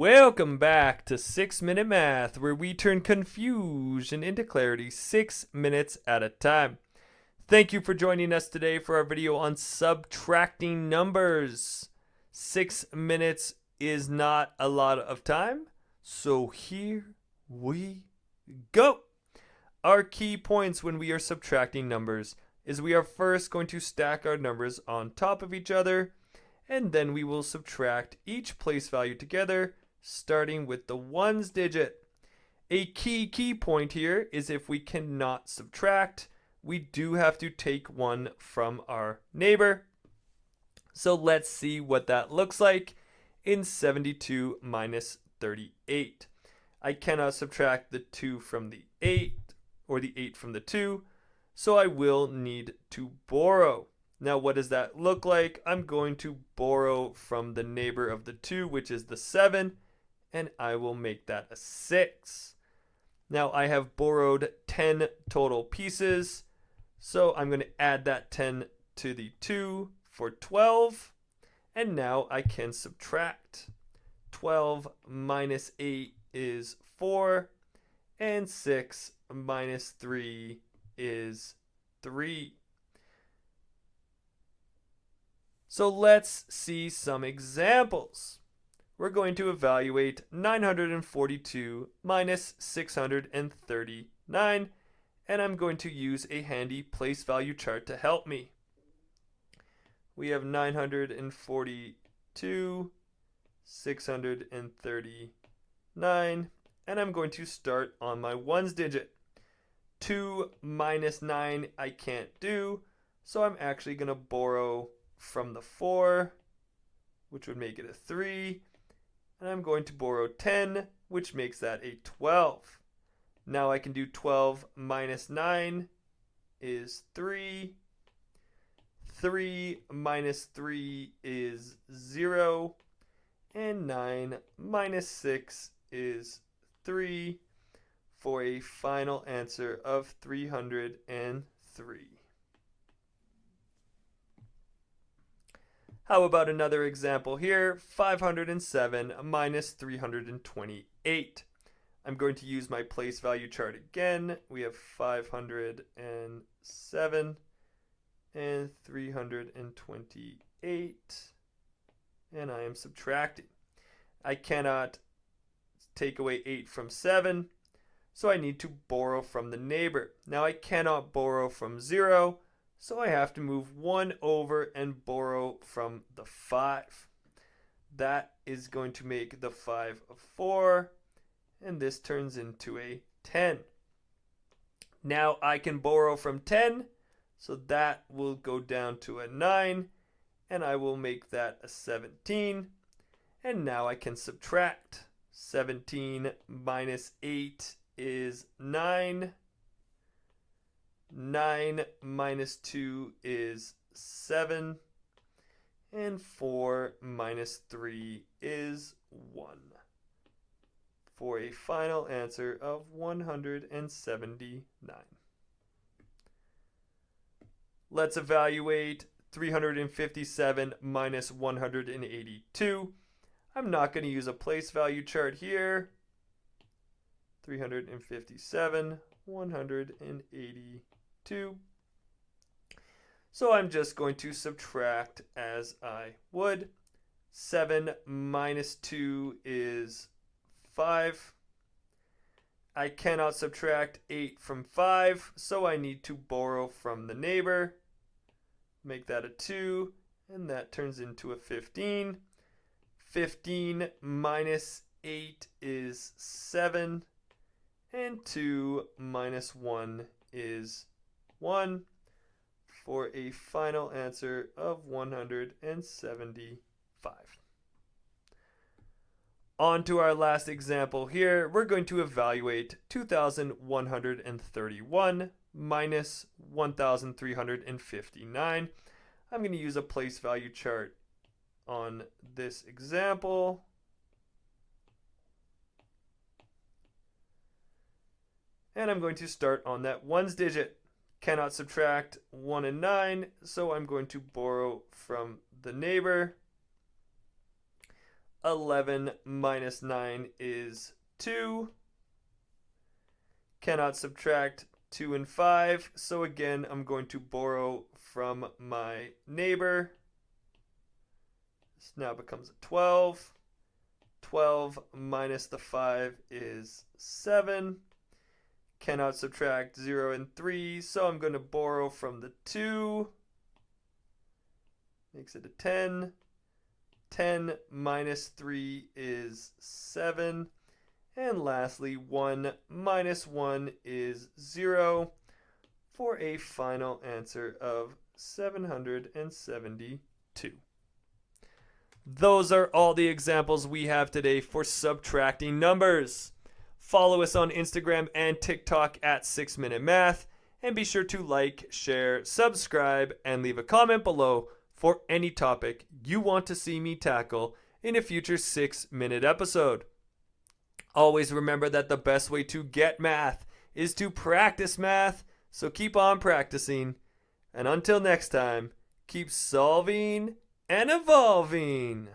Welcome back to 6-Minute Math, where we turn confusion into clarity 6 minutes at a time. Thank you for joining us today for our video on subtracting numbers. 6 minutes is not a lot of time, so here we go. Our key points when we are subtracting numbers is we are first going to stack our numbers on top of each other, and then we will subtract each place value together, starting with the ones digit. A key point here is if we cannot subtract, we do have to take one from our neighbor. So let's see what that looks like in 72 minus 38. I cannot subtract the 2 from the 8 or the 8 from the 2, so I will need to borrow. Now, what does that look like? I'm going to borrow from the neighbor of the 2, which is the 7, and I will make that a 6. Now, I have borrowed 10 total pieces, so I'm going to add that 10 to the 2 for 12, and now I can subtract. 12 minus 8 is 4, and 6 minus 3 is 3. So let's see some examples. We're going to evaluate 942 minus 639, and I'm going to use a handy place value chart to help me. We have 942, 639, and I'm going to start on my ones digit. 2 minus 9 I can't do, so I'm actually going to borrow from the 4, which would make it a 3, and I'm going to borrow 10, which makes that a 12. Now I can do 12 minus 9 is 3. 3 minus 3 is 0. And 9 minus 6 is 3, for a final answer of 303. How about another example here? 507 minus 328. I'm going to use my place value chart again. We have 507 and 328, and I am subtracting. I cannot take away 8 from 7, so I need to borrow from the neighbor. Now I cannot borrow from 0, so I have to move 1 over and borrow from the 5. That is going to make the 5 a 4, and this turns into a 10. Now I can borrow from 10, so that will go down to a 9, and I will make that a 17. And now I can subtract. 17 minus 8 is 9. 9 minus 2 is 7. And 4 minus 3 is 1. For a final answer of 179. Let's evaluate 357 minus 182. I'm not going to use a place value chart here. 357, 182. So I'm just going to subtract as I would. 7 minus 2 is 5. I cannot subtract 8 from 5, so I need to borrow from the neighbor. Make that a 2, and that turns into a 15. 15 minus 8 is 7, and 2 minus 1 is 1, for a final answer of 175. On to our last example here. We're going to evaluate 2,131 minus 1,359. I'm going to use a place value chart on this example. And I'm going to start on that ones digit. Cannot subtract 1 and 9, so I'm going to borrow from the neighbor. 11 minus 9 is 2. Cannot subtract 2 and 5. So again, I'm going to borrow from my neighbor. This now becomes a 12. 12 minus the 5 is 7. Cannot subtract 0 and 3. So I'm going to borrow from the 2. Makes it a 10. 10 minus 3 is 7. And lastly, 1 minus 1 is 0 for a final answer of 772. Those are all the examples we have today for subtracting numbers. Follow us on Instagram and TikTok at 6 Minute Math, and be sure to like, share, subscribe, and leave a comment below for any topic you want to see me tackle in a future 6-minute episode. Always remember that the best way to get math is to practice math, so keep on practicing. And until next time, keep solving and evolving.